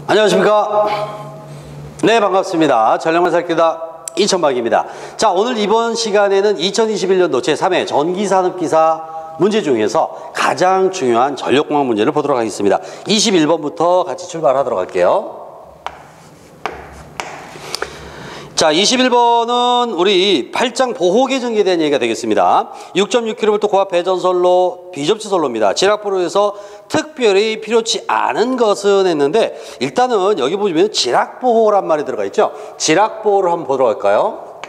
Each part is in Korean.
안녕하십니까. 네, 반갑습니다. 전략만 살기다 이천박입니다. 자, 오늘 이번 시간에는 2021년도 제3회 전기산업기사 문제 중에서 가장 중요한 전력공학 문제를 보도록 하겠습니다. 21번부터 같이 출발하도록 할게요. 자, 21번은 우리 8장 보호계정기에 대한 얘기가 되겠습니다. 6.6kV 고압 배전선로, 비접지선로입니다. 지락보호에서 특별히 필요치 않은 것은 했는데, 일단은 여기 보시면 지락보호란 말이 들어가 있죠. 지락보호를 한번 보도록 할까요?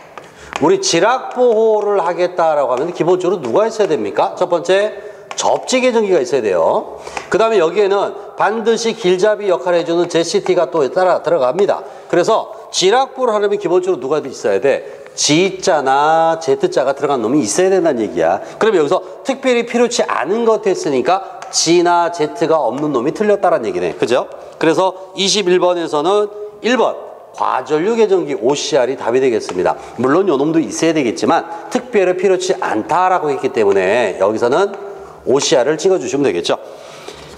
우리 지락보호를 하겠다라고 하면 기본적으로 누가 있어야 됩니까? 첫 번째, 접지계정기가 있어야 돼요. 그 다음에 여기에는 반드시 길잡이 역할을 해주는 JCT가 또 따라 들어갑니다. 그래서 지락보를 하려면 기본적으로 누가 있어야 돼? G자나 Z자가 들어간 놈이 있어야 된다는 얘기야. 그러면 여기서 특별히 필요치 않은 것 했으니까 G나 Z가 없는 놈이 틀렸다는 얘기네. 그죠? 그래서 21번에서는 1번 과전류 계정기 OCR이 답이 되겠습니다. 물론 요 놈도 있어야 되겠지만 특별히 필요치 않다라고 했기 때문에 여기서는 OCR을 찍어주시면 되겠죠.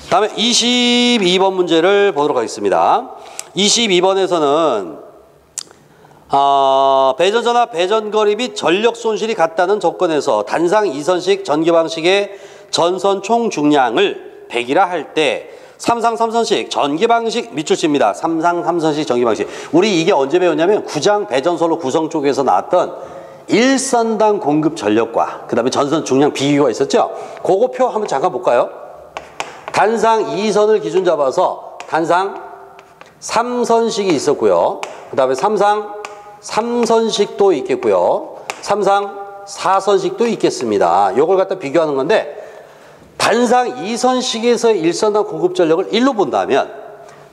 다음에 22번 문제를 보도록 하겠습니다. 22번에서는 배전전압, 배전거리 및 전력 손실이 같다는 조건에서 단상 2선식 전기 방식의 전선 총 중량을 100이라 할 때 삼상 3선식 전기 방식 밑줄치입니다. 삼상 3선식 전기 방식. 우리 이게 언제 배웠냐면 9장 배전선로 구성 쪽에서 나왔던 1선당 공급 전력과 그 다음에 전선 중량 비교가 있었죠. 그거 표 한번 잠깐 볼까요? 단상 2선을 기준 잡아서 단상 3선식이 있었고요. 그 다음에 삼상 3선식도 있겠고요. 삼상 4선식도 있겠습니다. 요걸 갖다 비교하는 건데 단상 2선식에서 1선당 공급 전력을 1로 본다면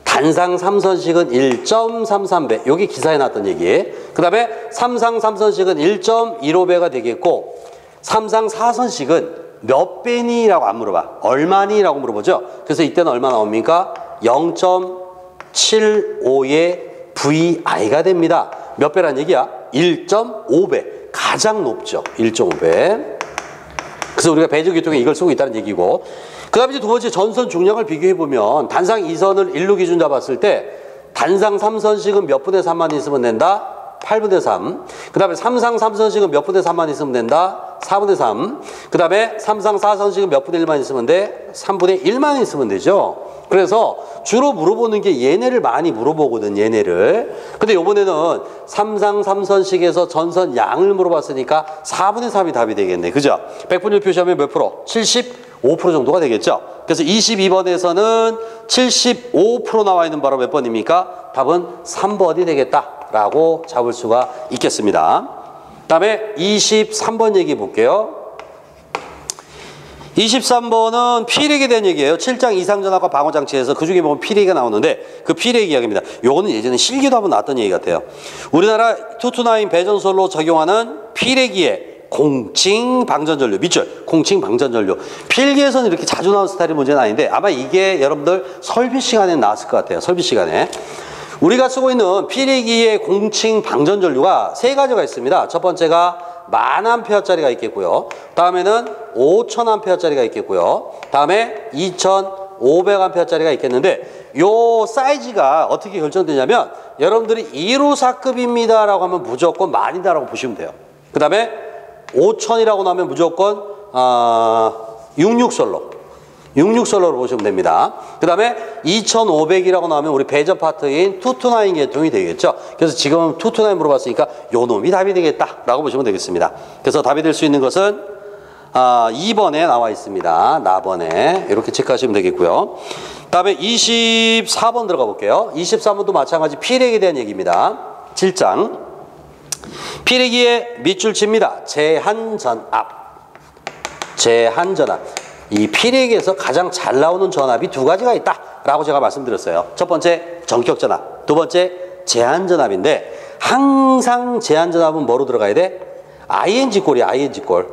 단상 3선식은 1.33배. 요게 기사에 나왔던 얘기. 그 다음에 삼상 3선식은 1.15배가 되겠고 삼상 4선식은 몇 배니라고 안 물어봐. 얼마니라고 물어보죠. 그래서 이때는 얼마 나옵니까? 0.75의 VI가 됩니다. 몇 배란 얘기야? 1.5배. 가장 높죠. 1.5배. 그래서 우리가 배전기통에 이걸 쓰고 있다는 얘기고, 그 다음에 이제 두 번째 전선 중량을 비교해보면 단상 2선을 1로 기준 잡았을 때 단상 3선식은 몇 분의 3만 있으면 된다? 8분의 3. 그 다음에 삼상 3선식은 몇 분의 3만 있으면 된다? 4분의 3. 그 다음에 삼상 4선식은 몇 분의 1만 있으면 돼? 3분의 1만 있으면 되죠. 그래서 주로 물어보는 게 얘네를 많이 물어보거든, 얘네를. 근데 요번에는 삼상 3선식에서 전선 양을 물어봤으니까 4분의 3이 답이 되겠네. 그죠? 100분율 표시하면 몇 프로? 75% 정도가 되겠죠. 그래서 22번에서는 75% 나와 있는 바로 몇 번입니까? 답은 3번이 되겠다라고 잡을 수가 있겠습니다. 다음에 23번 얘기 볼게요. 23번은 피렉에 대한 얘기예요. 7장 이상전압과 방어장치에서 그중에 보면 피렉이 나오는데 그 피렉 이야기입니다. 요거는 예전에 실기도 한번 나왔던 얘기 같아요. 우리나라 229 배전선로 적용하는 피렉기의 공칭 방전전류, 밑줄 공칭 방전전류. 필기에서는 이렇게 자주 나오는 스타일의 문제는 아닌데 아마 이게 여러분들 설비 시간에 나왔을 것 같아요. 설비 시간에. 우리가 쓰고 있는 피렉기의 공칭 방전전류가 세 가지가 있습니다. 첫 번째가 10,000A짜리가 있겠고요. 다음에는 5,000A짜리가 있겠고요. 다음에 2,500A짜리가 있겠는데 요 사이즈가 어떻게 결정되냐면 여러분들이 1호사급입니다라고 하면 무조건 만이다라고 보시면 돼요. 그 다음에 5,000이라고 나오면 무조건 66솔로로 보시면 됩니다. 그 다음에 2,500이라고 나오면 우리 배전 파트인 229 계통이 되겠죠. 그래서 지금 229 물어봤으니까 요 놈이 답이 되겠다라고 보시면 되겠습니다. 그래서 답이 될 수 있는 것은 2번에 나와 있습니다. 나번에 이렇게 체크하시면 되겠고요. 다음에 24번 들어가 볼게요. 24번도 마찬가지 피렉에 대한 얘기입니다. 7장 피렉기의 밑줄칩니다. 제한전압. 이 피렉에서 가장 잘 나오는 전압이 두 가지가 있다라고 제가 말씀드렸어요. 첫 번째 전격전압, 두 번째 제한전압인데 항상 제한전압은 뭐로 들어가야 돼? ING꼴이야. ING가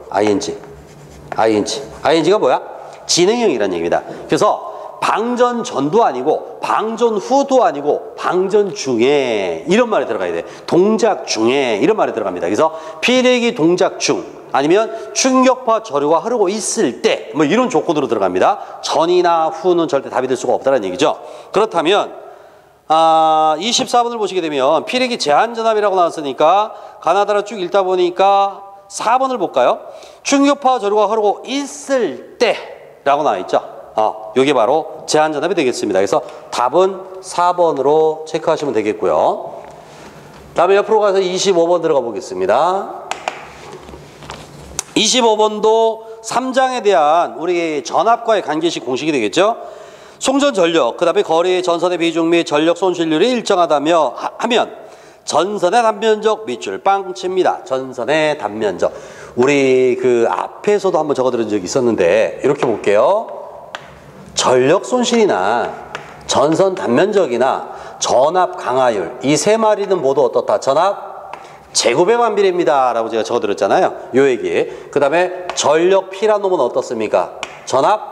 뭐야? 진행형이라는 얘기입니다. 그래서 방전 전도 아니고 방전 후도 아니고 방전 중에 이런 말이 들어가야 돼. 동작 중에 이런 말이 들어갑니다. 그래서 피렉이 동작 중 아니면 충격파 저류가 흐르고 있을 때 뭐 이런 조건으로 들어갑니다. 전이나 후는 절대 답이 될 수가 없다는 얘기죠. 그렇다면 24번을 보시게 되면 피력이 제한전압이라고 나왔으니까 가나다라 쭉 읽다 보니까 4번을 볼까요? 충격파 저류가 흐르고 있을 때라고 나와 있죠. 이게 바로 제한전압이 되겠습니다. 그래서 답은 4번으로 체크하시면 되겠고요. 다음에 옆으로 가서 25번 들어가 보겠습니다. 25번도 3장에 대한 우리 전압과의 관계식 공식이 되겠죠. 송전 전력, 그 다음에 거리의 전선의 비중 및 전력 손실률이 일정하다며 하면 전선의 단면적 밑줄 빵 칩니다. 전선의 단면적. 우리 그 앞에서도 한번 적어드린 적이 있었는데 이렇게 볼게요. 전력 손실이나 전선 단면적이나 전압 강하율 이 세 마리는 모두 어떻다? 전압 제곱의 반비례입니다 라고 제가 적어드렸잖아요. 요 얘기. 그 다음에 전력 P란 놈은 어떻습니까? 전압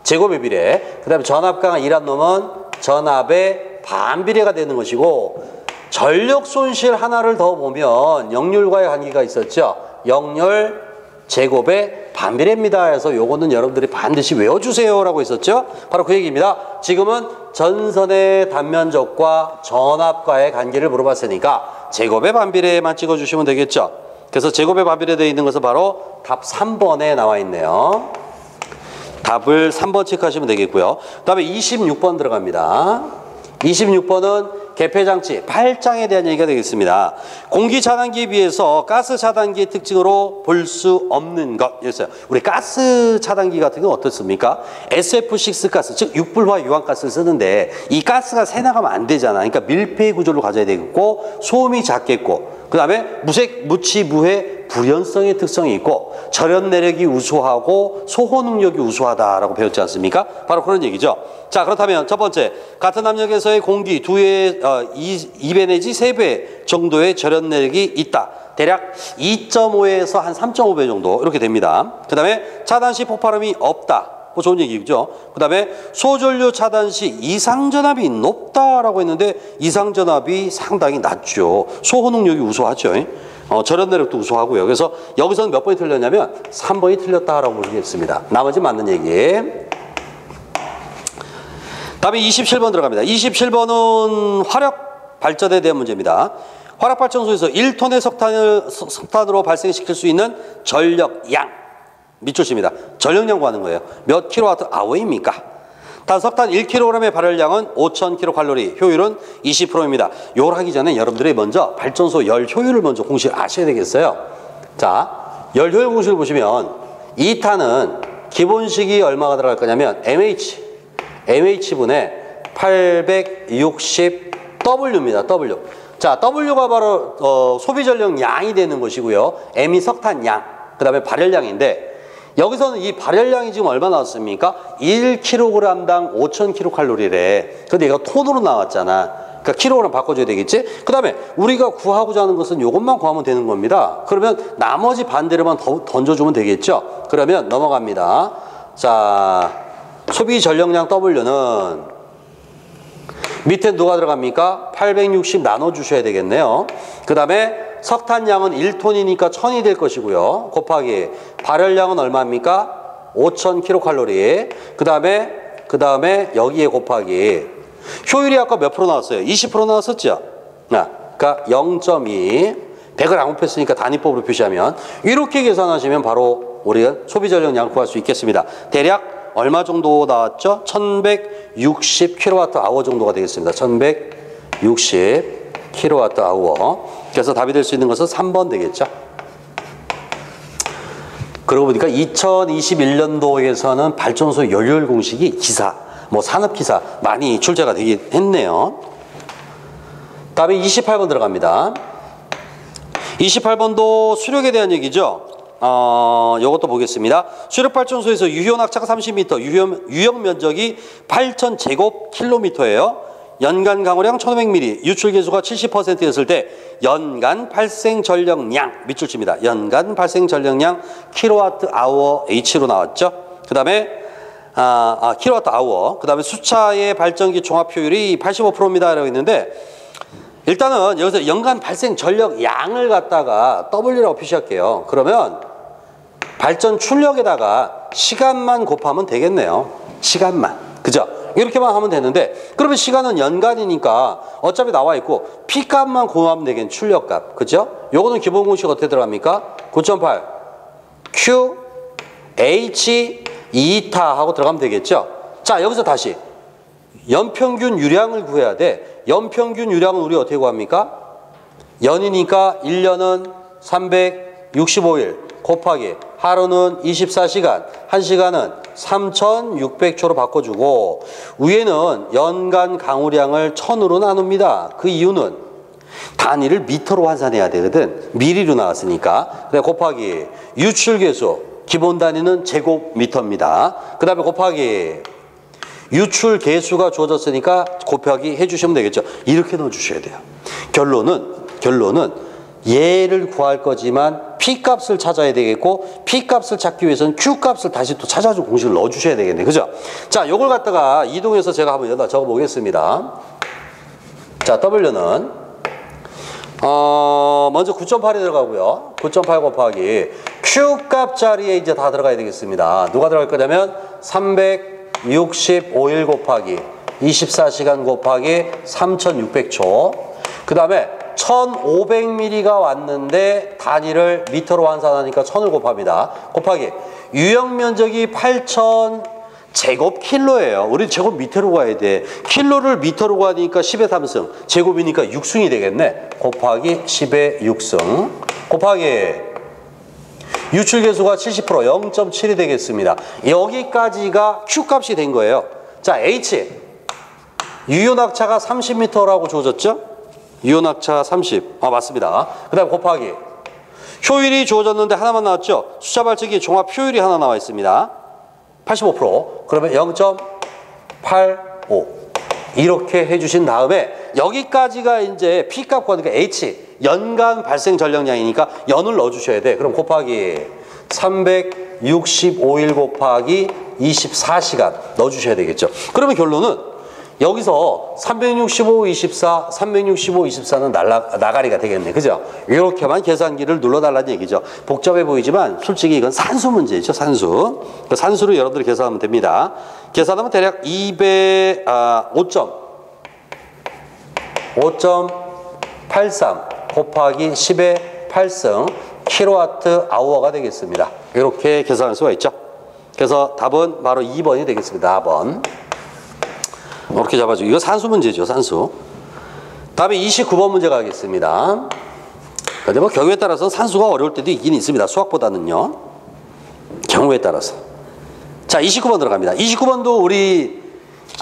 제곱의 비례. 그 다음에 전압 강한 E란 놈은 전압의 반비례가 되는 것이고, 전력 손실 하나를 더 보면 역률과의 관계가 있었죠. 역률 제곱의 반비례입니다 해서 요거는 여러분들이 반드시 외워주세요 라고 했었죠. 바로 그 얘기입니다. 지금은 전선의 단면적과 전압과의 관계를 물어봤으니까 제곱의 반비례만 찍어주시면 되겠죠. 그래서 제곱의 반비례 되어 있는 것은 바로 답 3번에 나와 있네요. 답을 3번 체크하시면 되겠고요. 그 다음에 26번 들어갑니다. 26번은 개폐장치 8장에 대한 얘기가 되겠습니다. 공기 차단기에 비해서 가스 차단기의 특징으로 볼 수 없는 것이었어요. 우리 가스 차단기 같은 건 어떻습니까? SF6 가스, 즉 육불화 유황가스를 쓰는데 이 가스가 새 나가면 안 되잖아. 그러니까 밀폐 구조를 가져야 되겠고 소음이 작겠고, 그 다음에 무색, 무치, 무해, 불연성의 특성이 있고 절연 내력이 우수하고 소호 능력이 우수하다라고 배웠지 않습니까? 바로 그런 얘기죠. 자, 그렇다면 첫 번째, 같은 압력에서의 공기 2배 내지 3배 정도의 절연 내력이 있다. 대략 2.5에서 한 3.5배 정도 이렇게 됩니다. 그 다음에 차단 시 폭발음이 없다. 뭐 좋은 얘기죠. 그 다음에 소전류 차단 시 이상전압이 높다라고 했는데 이상전압이 상당히 낮죠. 소호 능력이 우수하죠. 절연 내력도 우수하고요. 그래서 여기서는 몇 번이 틀렸냐면 3번이 틀렸다라고 보시겠습니다. 나머지 맞는 얘기. 다음에 27번 들어갑니다. 27번은 화력 발전에 대한 문제입니다. 화력발전소에서 1톤의 석탄으로 발생시킬 수 있는 전력량 밑줄입니다. 전력량 구하는 거예요. 몇 킬로와트 아워입니까? 단 석탄 1kg의 발열량은 5,000kcal, 효율은 20%입니다. 요걸 하기 전에 여러분들이 먼저 발전소 열 효율을 먼저 공식을 아셔야 되겠어요. 자, 열 효율 공식을 보시면 2탄은 기본식이 얼마가 들어갈 거냐면 MH분의 860W입니다. W. 자, W가 바로 소비 전력량이 되는 것이고요. M이 석탄량, 그 다음에 발열량인데 여기서는 이 발열량이 지금 얼마 나왔습니까? 1kg당 5,000kcal래. 근데 얘가 톤으로 나왔잖아. 그러니까 킬로그램 바꿔줘야 되겠지? 그 다음에 우리가 구하고자 하는 것은 이것만 구하면 되는 겁니다. 그러면 나머지 반대로만 던져주면 되겠죠? 그러면 넘어갑니다. 자, 소비 전력량 W는 밑에 누가 들어갑니까? 860 나눠주셔야 되겠네요. 그 다음에 석탄량은 1톤이니까 1000이 될 것이고요. 곱하기 발열량은 얼마입니까? 5,000kcal. 그 다음에 여기에 곱하기 효율이 아까 몇 프로 나왔어요? 20% 나왔었죠? 그러니까 0.2 100을 안 곱했으니까 단위법으로 표시하면 이렇게 계산하시면 바로 우리가 소비 전력량을 구할 수 있겠습니다. 대략 얼마 정도 나왔죠? 1160kWh 정도가 되겠습니다. 1160kWh. 그래서 답이 될 수 있는 것은 3번 되겠죠. 그러고 보니까 2021년도에서는 발전소 열효율 공식이 기사, 뭐 산업기사 많이 출제가 되긴 했네요. 다음에 28번 들어갑니다. 28번도 수력에 대한 얘기죠. 요것도 보겠습니다. 수력발전소에서 유효 낙차가 30m, 유형 면적이 8,000제곱킬로미터예요. 연간 강우량 1,500ml, 유출 계수가 70%였을 때 연간 발생 전력량 밑줄 칩니다. 연간 발생 전력량 kWh H로 나왔죠. 그 다음에 kWh. 그 다음에 수차의 발전기 종합 효율이 85%입니다. 라고 했는데 일단은 여기서 연간 발생 전력량을 갖다가 W라고 표시할게요. 그러면 발전 출력에다가 시간만 곱하면 되겠네요. 시간만. 그죠? 이렇게만 하면 되는데 그러면 시간은 연간이니까 어차피 나와 있고 P값만 구하면 되겠네. 출력값. 그죠? 요거는 기본 공식 어떻게 들어갑니까? 9.8 Q H 2타 하고 들어가면 되겠죠? 자, 여기서 다시 연평균 유량을 구해야 돼. 연평균 유량은 우리 어떻게 구합니까? 연이니까 1년은 365일 곱하기 하루는 24시간, 1시간은 3,600초로 바꿔주고 위에는 연간 강우량을 1000으로 나눕니다. 그 이유는 단위를 미터로 환산해야 되거든. 미리로 나왔으니까. 곱하기 유출계수, 기본 단위는 제곱미터입니다. 그 다음에 곱하기 유출 개수가 주어졌으니까 곱하기 해주시면 되겠죠. 이렇게 넣어주셔야 돼요. 결론은 얘를 구할 거지만 P값을 찾아야 되겠고 P값을 찾기 위해서는 Q값을 다시 또 찾아준 공식을 넣어주셔야 되겠네. 그죠? 자, 요걸 갖다가 이동해서 제가 한번 여기다 적어보겠습니다. 자, W는 먼저 9.8이 들어가고요. 9.8 곱하기 Q값 자리에 이제 다 들어가야 되겠습니다. 누가 들어갈 거냐면 365일 곱하기 24시간 곱하기 3600초. 그 다음에 1500ml가 왔는데 단위를 미터로 환산하니까 1000을 곱합니다. 곱하기 유형 면적이 8000 제곱킬로예요. 우리 제곱미터로 가야 돼. 킬로를 미터로 가니까 10의 3승, 제곱이니까 6승이 되겠네. 곱하기 10의 6승 곱하기 유출계수가 70% 0.7이 되겠습니다. 여기까지가 Q값이 된 거예요. 자, H 유효낙차가 30m라고 주어졌죠? 유효낙차 30. 맞습니다. 그 다음에 곱하기 효율이 주어졌는데 하나만 나왔죠? 숫자 발전기 종합 효율이 하나 나와 있습니다. 85%. 그러면 0.85 이렇게 해주신 다음에 여기까지가 이제 P값 구하니까 H 연간 발생 전력량이니까 연을 넣어주셔야 돼. 그럼 곱하기 365일 곱하기 24시간 넣어주셔야 되겠죠. 그러면 결론은 여기서 365, 24, 365, 24는 나가리가 되겠네. 그죠? 이렇게만 계산기를 눌러달라는 얘기죠. 복잡해 보이지만 솔직히 이건 산수 문제죠. 산수. 그 산수로 여러분들이 계산하면 됩니다. 계산하면 대략 5.83 곱하기 10의 8승 킬로와트 아워가 되겠습니다. 이렇게 계산할 수가 있죠. 그래서 답은 바로 2번이 되겠습니다. 4번. 이렇게 잡아주고 이거 산수 문제죠. 산수. 다음에 29번 문제 가겠습니다. 근데 뭐 경우에 따라서 산수가 어려울 때도 있긴 있습니다. 수학보다는요. 경우에 따라서. 자, 29번 들어갑니다. 29번도 우리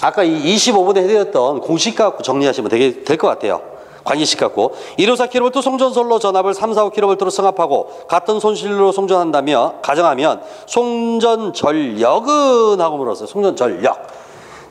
아까 이 25번에 해드렸던 공식 갖고 정리하시면 될 것 같아요. 관계식 갖고 154kV 송전솔로 전압을 345kV로 승합하고 같은 손실로 송전한다며 가정하면 송전전력은 하고 물었어요. 송전전력.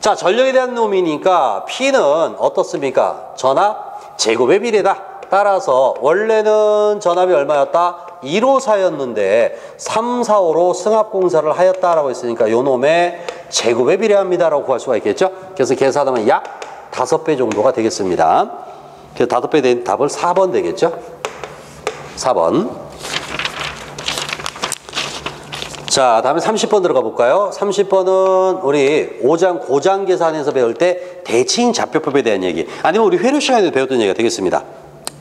자, 전력에 대한 놈이니까 P는 어떻습니까? 전압 제곱의 비례다. 따라서 원래는 전압이 얼마였다? 154였는데 345로 승합공사를 하였다라고 했으니까 요 놈의 제곱에 비례합니다라고 구할 수가 있겠죠? 그래서 계산하면 약 5배 정도가 되겠습니다. 그래서 5배 된 답은 4번 되겠죠? 4번. 자, 다음에 30번 들어가 볼까요? 30번은 우리 5장 고장 계산에서 배울 때 대칭 좌표법에 대한 얘기. 아니면 우리 회로 시간에도 배웠던 얘기가 되겠습니다.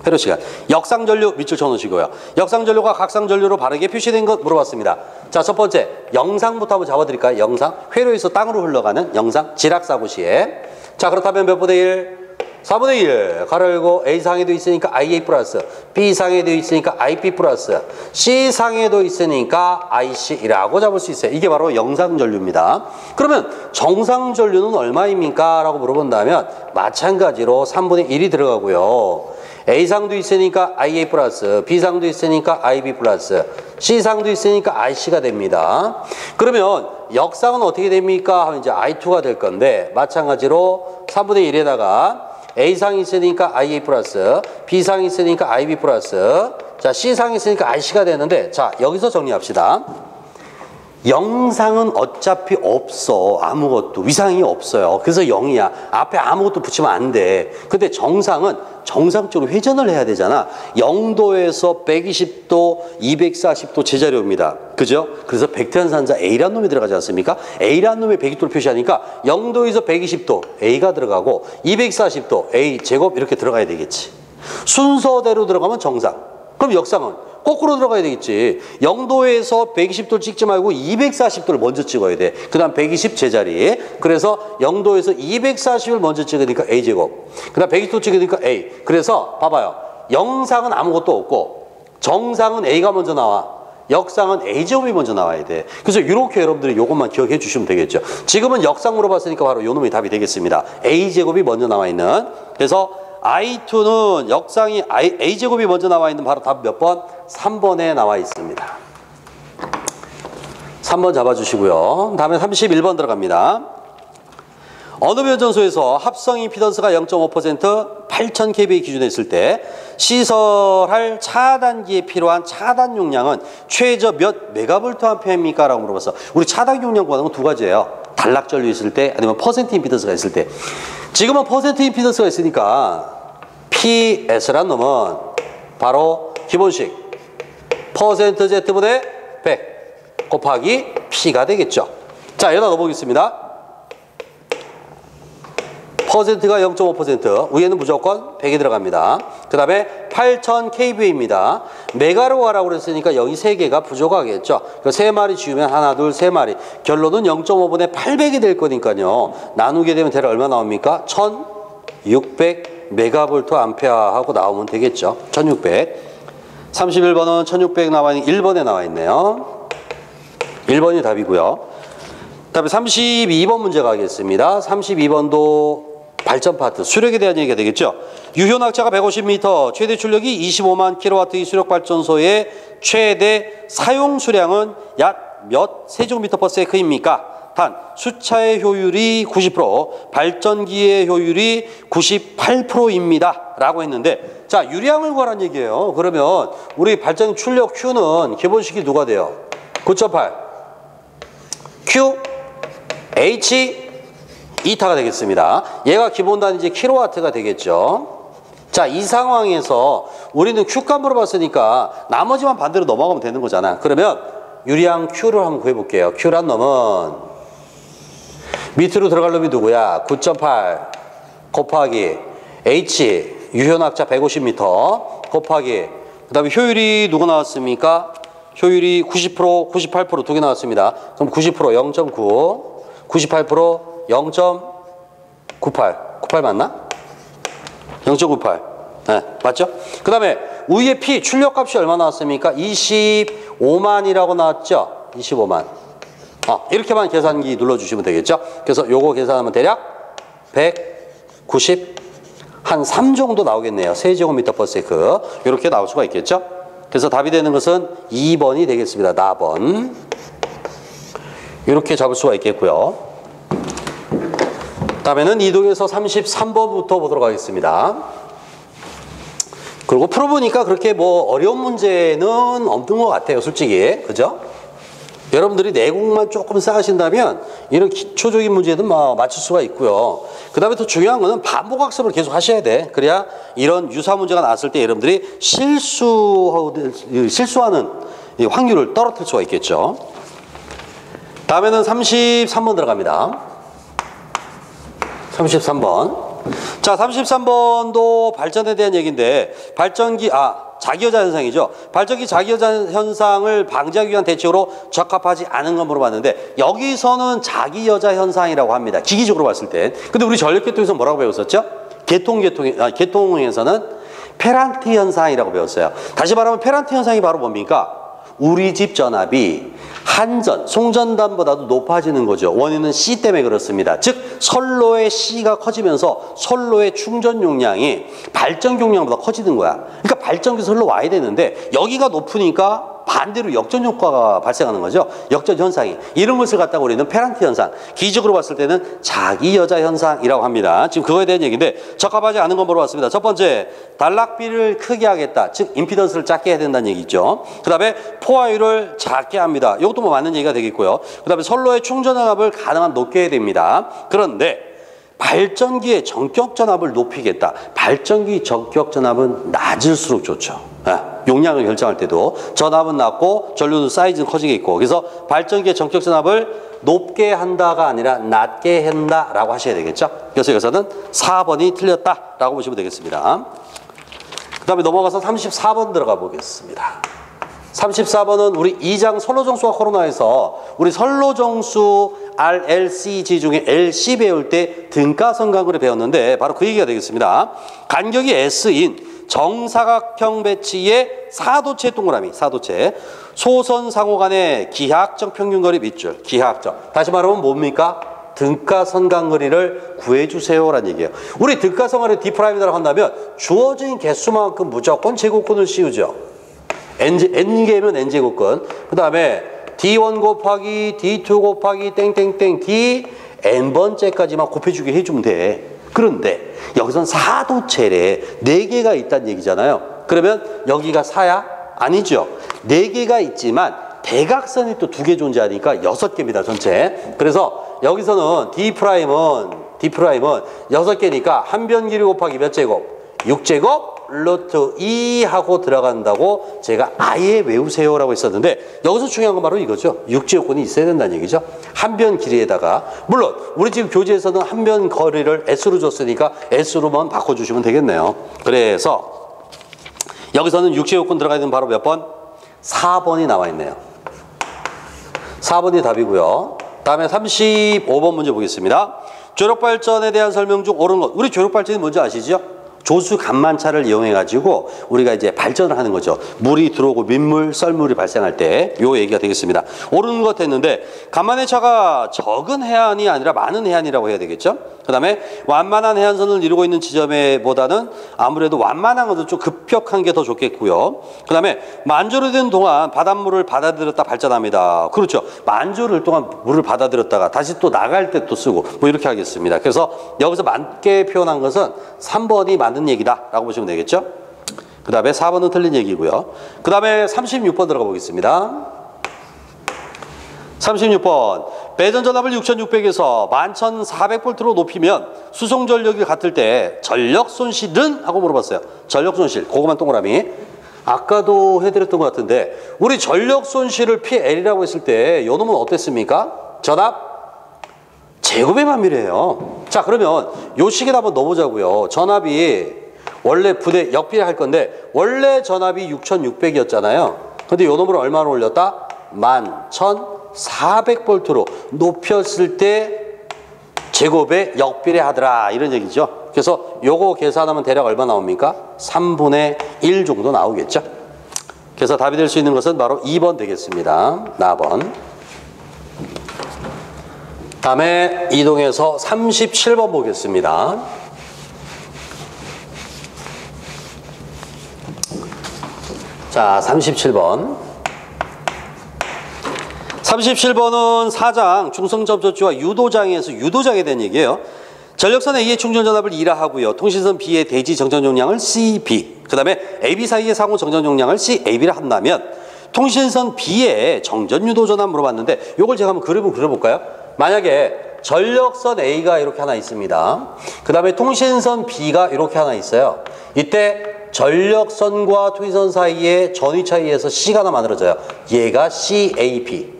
회로 시간. 역상전류 밑줄 쳐놓으시고요. 역상전류가 각상전류로 바르게 표시된 것 물어봤습니다. 자, 첫 번째 영상부터 한번 잡아드릴까요? 영상. 회로에서 땅으로 흘러가는 영상. 지락사고시에. 자, 그렇다면 몇 분의 1? 4분의 1 가로 열고 A상에도 있으니까 IA 플러스, B상에도 있으니까 IP 플러스, C상에도 있으니까 IC라고 잡을 수 있어요. 이게 바로 영상전류입니다. 그러면 정상전류는 얼마입니까? 라고 물어본다면 마찬가지로 3분의 1이 들어가고요. A상도 있으니까 IA 플러스, B상도 있으니까 IB 플러스, C상도 있으니까 IC가 됩니다. 그러면 역상은 어떻게 됩니까? 하면 이제 I2가 될 건데 마찬가지로 3분의 1에다가 A상이 있으니까 IA 플러스, B상이 있으니까 IB 플러스, 자, C상이 있으니까 IC가 되는데, 자, 여기서 정리합시다. 영상은 어차피 없어. 아무것도. 위상이 없어요. 그래서 0이야. 앞에 아무것도 붙이면 안 돼. 근데 정상은 정상적으로 회전을 해야 되잖아. 0도에서 120도, 240도 제자리 옵니다. 그죠? 그래서 백태현산자 A라는 놈이 들어가지 않습니까? A라는 놈이 120도를 표시하니까 0도에서 120도 A가 들어가고 240도 A 제곱 이렇게 들어가야 되겠지. 순서대로 들어가면 정상. 그럼 역상은 거꾸로 들어가야 되겠지. 0도에서 120도를 찍지 말고 240도를 먼저 찍어야 돼. 그 다음 120 제자리. 그래서 0도에서 240을 먼저 찍으니까 A제곱. 그 다음 120도 찍으니까 A. 그래서 봐봐요. 영상은 아무것도 없고 정상은 A가 먼저 나와. 역상은 A제곱이 먼저 나와야 돼. 그래서 이렇게 여러분들이 이것만 기억해 주시면 되겠죠. 지금은 역상 물어봤으니까 바로 요 놈이 답이 되겠습니다. A제곱이 먼저 나와 있는. 그래서 I2는 역상이 A제곱이 먼저 나와 있는 바로 답 몇 번? 3번에 나와 있습니다. 3번 잡아주시고요. 다음에 31번 들어갑니다. 어느 변전소에서 합성 임피던스가 0.5% 8000kVA 기준에 있을 때 시설할 차단기에 필요한 차단 용량은 최저 몇 메가볼트 암페어입니까? 라고 물어봤어. 우리 차단 용량 구하는 건 두 가지예요. 단락전류 있을 때 아니면 퍼센트 임피던스가 있을 때. 지금은 퍼센트 임피던스가 있으니까 PS란 놈은 바로 기본식 퍼센트 Z분의 100 곱하기 P가 되겠죠. 자, 여기다 넣어보겠습니다. 퍼센트가 0.5%, 위에는 무조건 100이 들어갑니다. 그 다음에 8000kVA입니다. 메가로 가라고 그랬으니까 여기 3개가 부족하겠죠. 그 3마리 지우면 하나, 둘, 3마리. 결론은 0.5분의 800이 될 거니까요. 나누게 되면 대략 얼마 나옵니까? 1600 메가볼트 암페어 하고 나오면 되겠죠. 1600. 31번은 1600 나와 있는 1번에 나와 있네요. 1번이 답이고요. 다음에 32번 문제 가겠습니다. 32번도 발전 파트, 수력에 대한 얘기가 되겠죠. 유효낙차가 150m, 최대 출력이 25만 kW의 수력발전소의 최대 사용 수량은 약 몇 세제곱미터/s입니까? 단, 수차의 효율이 90%, 발전기의 효율이 98%입니다. 라고 했는데, 자, 유량을 구하라는 얘기예요. 그러면 우리 발전 출력 Q는 기본식이 누가 돼요? 9.8. Q, H, E타가 되겠습니다. 얘가 기본 단위지 킬로와트가 되겠죠. 자, 이 상황에서 우리는 Q값 물어봤으니까 나머지만 반대로 넘어가면 되는 거잖아. 그러면 유량 Q를 한번 구해볼게요. Q란 놈은 밑으로 들어갈 놈이 누구야? 9.8 곱하기 H, 유효낙차 150m 곱하기 그 다음에 효율이 누가 나왔습니까? 효율이 90%, 98% 두 개 나왔습니다. 그럼 90% 0.9, 98% 0.98. 98 맞나? 0.98. 네, 맞죠? 그 다음에 위에 P 출력값이 얼마 나왔습니까? 25만이라고 나왔죠? 25만. 이렇게만 계산기 눌러주시면 되겠죠? 그래서 요거 계산하면 대략 190, 한 3 정도 나오겠네요. 세제곱미터/s. 이렇게 나올 수가 있겠죠? 그래서 답이 되는 것은 2번이 되겠습니다. 나번. 이렇게 잡을 수가 있겠고요. 다음에는 이동해서 33번부터 보도록 하겠습니다. 그리고 풀어보니까 그렇게 뭐 어려운 문제는 없는 것 같아요. 솔직히. 그죠? 여러분들이 내공만 조금 쌓으신다면 이런 기초적인 문제는 맞출 수가 있고요. 그 다음에 더 중요한 거는 반복학습을 계속 하셔야 돼. 그래야 이런 유사 문제가 나왔을 때 여러분들이 실수하는 확률을 떨어뜨릴 수가 있겠죠. 다음에는 33번 들어갑니다. 33번. 자, 33번도 발전에 대한 얘기인데 발전기, 자기여자 현상이죠. 발전기 자기여자 현상을 방지하기 위한 대책으로 적합하지 않은 건 물어봤는데 여기서는 자기여자 현상이라고 합니다. 기기적으로 봤을 때. 근데 우리 전력계통에서 뭐라고 배웠었죠? 계통에서는 페란트 현상이라고 배웠어요. 다시 말하면 페란트 현상이 바로 뭡니까? 우리 집 전압이 한전, 송전단보다도 높아지는 거죠. 원인은 C 때문에 그렇습니다. 즉 선로의 C가 커지면서 선로의 충전 용량이 발전 용량보다 커지는 거야. 그러니까 발전기에서 흘러와야 되는데 여기가 높으니까 반대로 역전 효과가 발생하는 거죠. 역전 현상이. 이런 것을 갖다가 우리는 페란티 현상, 기적으로 봤을 때는 자기 여자 현상이라고 합니다. 지금 그거에 대한 얘기인데 적합하지 않은 거 물어봤습니다. 첫 번째, 단락비를 크게 하겠다. 즉 임피던스를 작게 해야 된다는 얘기죠. 그 다음에 포화율을 작게 합니다. 이것도 뭐 맞는 얘기가 되겠고요. 그 다음에 선로의 충전 전압을 가능한 높게 해야 됩니다. 그런데 발전기의 전격 전압을 높이겠다. 발전기 전격 전압은 낮을수록 좋죠. 용량을 결정할 때도 전압은 낮고 전류도 사이즈는 커지겠고, 그래서 발전기의 전격 전압을 높게 한다가 아니라 낮게 한다라고 하셔야 되겠죠. 그래서 여기서는 4번이 틀렸다라고 보시면 되겠습니다. 그 다음에 넘어가서 34번 들어가 보겠습니다. 34번은 우리 2장 선로정수와 코로나에서 우리 선로정수 RLCG 중에 LC 배울 때 등가성간구를 배웠는데 바로 그 얘기가 되겠습니다. 간격이 S인 정사각형 배치의 사도체 동그라미, 사도체 소선 상호 간의 기하학적 평균거리 밑줄, 기하학적. 다시 말하면 뭡니까? 등가성간거리를 구해주세요라는 얘기예요. 우리 등가성간을 D'라고 한다면 주어진 개수만큼 무조건 제곱근을 씌우죠. n개면 n제곱근. 그 다음에 D1 곱하기 D2 곱하기 땡땡땡 D n번째까지만 곱해주게 해주면 돼. 그런데 여기선 사도체래 4개가 있다는 얘기잖아요. 그러면 여기가 4야? 아니죠. 4개가 있지만 대각선이 또 2개 존재하니까 6개입니다. 전체. 그래서 여기서는 D'은 6개니까 한 변 길이 곱하기 몇 제곱? 6제곱 루트 2 하고 들어간다고 제가 아예 외우세요라고 했었는데 여기서 중요한 건 바로 이거죠. 육지요건이 있어야 된다는 얘기죠. 한 변 길이에다가, 물론 우리 지금 교재에서는 한 변 거리를 S로 줬으니까 S로만 바꿔주시면 되겠네요. 그래서 여기서는 육지요건 들어가야 되는 바로 몇 번? 4번이 나와 있네요. 4번이 답이고요. 다음에 35번 문제 보겠습니다. 조력발전에 대한 설명 중 옳은 것. 우리 조력발전이 뭔지 아시죠? 조수 간만차를 이용해가지고 우리가 이제 발전을 하는 거죠. 물이 들어오고 민물, 썰물이 발생할 때 요 얘기가 되겠습니다. 옳은 것 했는데 간만의 차가 적은 해안이 아니라 많은 해안이라고 해야 되겠죠. 그 다음에 완만한 해안선을 이루고 있는 지점보다는 아무래도 완만한 것도 좀 급격한 게 더 좋겠고요. 그 다음에 만조를 된 동안 바닷물을 받아들였다 발전합니다. 그렇죠. 만조를 동안 물을 받아들였다가 다시 또 나갈 때 또 쓰고 뭐 이렇게 하겠습니다. 그래서 여기서 맞게 표현한 것은 3번이 맞는 얘기다 라고 보시면 되겠죠. 그 다음에 4번은 틀린 얘기고요. 그 다음에 36번 들어가 보겠습니다. 36번, 배전 전압을 6600에서 11400V로 높이면 수송 전력이 같을 때 전력 손실은? 하고 물어봤어요. 전력 손실, 그거만 동그라미. 아까도 해드렸던 것 같은데 우리 전력 손실을 PL이라고 했을 때 요 놈은 어땠습니까? 전압 제곱에 만밀해요. 자, 그러면 요 시계를 한번 넣어보자고요. 전압이 원래 부대 역비례 할 건데 원래 전압이 6600이었잖아요. 근데 요 놈을 얼마나 올렸다? 11400V로 높였을 때 제곱에 역비례 하더라 이런 얘기죠. 그래서 요거 계산하면 대략 얼마 나옵니까? 3분의 1 정도 나오겠죠. 그래서 답이 될 수 있는 것은 바로 2번 되겠습니다. 4번. 다음에 이동해서 37번 보겠습니다. 자, 37번. 37번은 4장 중성접촉지와 유도장에서 유도장에 대한 얘기예요. 전력선 A의 충전 전압을 2라 하고요. 통신선 B의 대지 정전 용량을 CB, 그 다음에 AB 사이의 상호 정전 용량을 CAB라 한다면 통신선 B의 정전 유도 전압 물어봤는데 요걸 제가 한번 그림을 그려볼까요? 만약에 전력선 A가 이렇게 하나 있습니다. 그 다음에 통신선 B가 이렇게 하나 있어요. 이때 전력선과 통신선 사이의 전위차에 의해서 C가 하나 만들어져요. 얘가 CAB.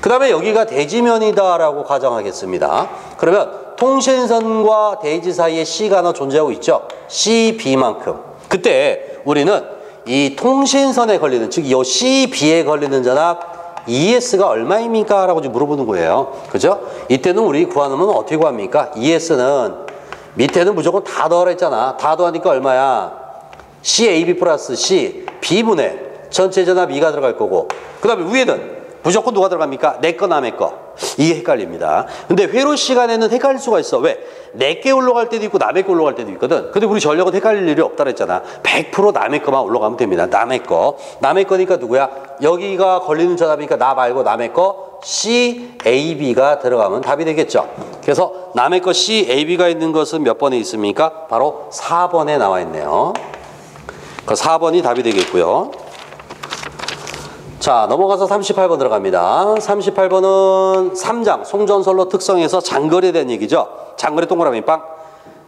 그 다음에 여기가 대지면이다라고 가정하겠습니다. 그러면 통신선과 대지 사이에 C가 하나 존재하고 있죠. CB만큼. 그때 우리는 이 통신선에 걸리는, 즉 이 CB에 걸리는 전압 ES가 얼마입니까? 라고 지금 물어보는 거예요. 그죠? 이때는 우리 구하면 어떻게 구합니까? ES는 밑에는 무조건 다 더하라 했잖아. 다 더하니까 얼마야? CAB 플러스 C, B분의 전체 전압 2가 들어갈 거고, 그 다음에 위에는 무조건 누가 들어갑니까? 내 거 남의 거. 이게 헷갈립니다. 근데 회로 시간에는 헷갈릴 수가 있어. 왜? 내게 올라갈 때도 있고 남의 거 올라갈 때도 있거든. 근데 우리 전력은 헷갈릴 일이 없다 그랬잖아. 100% 남의 거만 올라가면 됩니다. 남의 거. 남의 거니까 누구야? 여기가 걸리는 전압이니까 나 말고 남의 거 C, A, B가 들어가면 답이 되겠죠. 그래서 남의 거 C, A, B가 있는 것은 몇 번에 있습니까? 바로 4번에 나와 있네요. 그 4번이 답이 되겠고요. 자, 넘어가서 38번 들어갑니다. 38번은 3장 송전선로 특성에서 장거리에 대한 얘기죠. 장거리 동그라미 빵.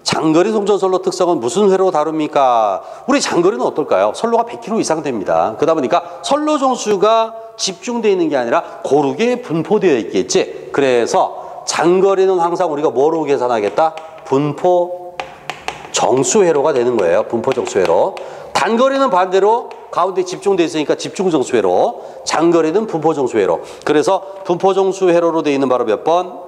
장거리 송전선로 특성은 무슨 회로 다룹니까? 우리 장거리는 어떨까요? 선로가 100km 이상 됩니다. 그러다 보니까 선로 종수가 집중되어 있는 게 아니라 고르게 분포되어 있겠지. 그래서 장거리는 항상 우리가 뭐로 계산하겠다? 분포 정수회로가 되는 거예요. 분포 정수회로. 단거리는 반대로 가운데 집중되어 있으니까 집중정수회로, 장거리는 분포정수회로. 그래서 분포정수회로로 되어 있는 바로 몇 번?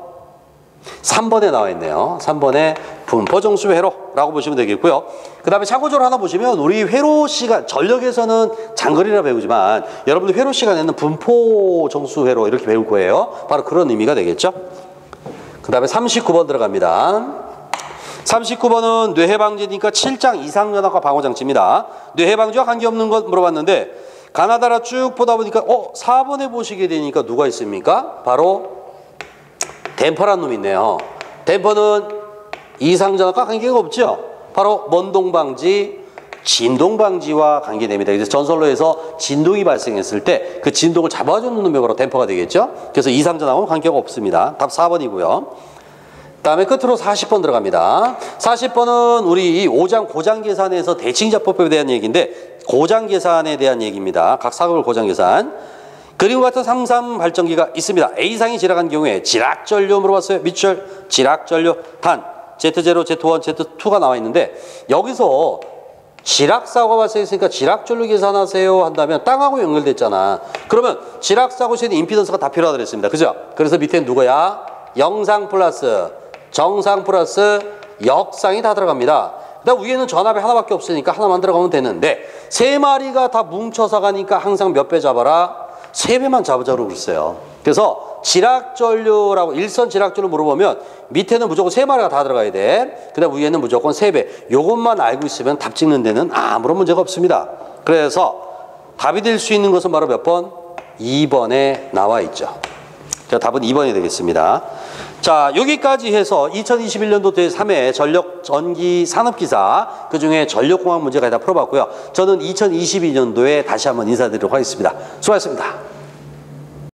3번에 나와 있네요. 3번에 분포정수회로라고 보시면 되겠고요. 그 다음에 참고적으로 하나 보시면 우리 회로 시간, 전력에서는 장거리라 배우지만 여러분들 회로 시간에는 분포정수회로 이렇게 배울 거예요. 바로 그런 의미가 되겠죠. 그 다음에 39번 들어갑니다. 39번은 뇌해방지니까 7장 이상연합과 방어장치입니다. 뇌해방지와 관계없는 것 물어봤는데 가나다라 쭉 보다 보니까 4번에 보시게 되니까 누가 있습니까? 바로 댐퍼란 놈이 있네요. 댐퍼는 이상전압과 관계가 없죠. 바로 먼동방지, 진동방지와 관계됩니다. 그래서 전선로에서 진동이 발생했을 때 그 진동을 잡아주는 놈이 바로 댐퍼가 되겠죠. 그래서 이상전압은 관계가 없습니다. 답 4번이고요. 다음에 끝으로 40번 들어갑니다. 40번은 우리 5장 고장 계산에서 대칭자법에 대한 얘기인데 고장 계산에 대한 얘기입니다. 각 사급을 고장 계산. 그림과 같은 상산 발전기가 있습니다. A상이 지락한 경우에 지락전류 물어봤어요. 밑줄 지락전류 단 Z0, Z1, Z2가 나와 있는데 여기서 지락사고가 발생했으니까 지락전류 계산하세요 한다면 땅하고 연결됐잖아. 그러면 지락사고 시에는 임피던스가 다 필요하다 그랬습니다. 그죠? 그래서 밑에는 누구야? 영상 플러스 정상 플러스 역상이 다 들어갑니다. 그다음 위에는 전압이 하나밖에 없으니까 하나만 들어가면 되는데 세 마리가 다 뭉쳐서 가니까 항상 몇 배 잡아라? 3배만 잡으자고 그랬어요. 그래서 지락전류라고 일선 지락전류 물어보면 밑에는 무조건 3마리가 다 들어가야 돼. 그다음 위에는 무조건 3배. 요것만 알고 있으면 답 찍는 데는 아무런 문제가 없습니다. 그래서 답이 될 수 있는 것은 바로 몇 번? 2번에 나와 있죠. 자, 답은 2번이 되겠습니다. 자, 여기까지 해서 2021년도 제3회 전력 전기 산업기사 그중에 전력공학 문제가 다 풀어봤고요. 저는 2022년도에 다시 한번 인사드리도록 하겠습니다. 수고하셨습니다.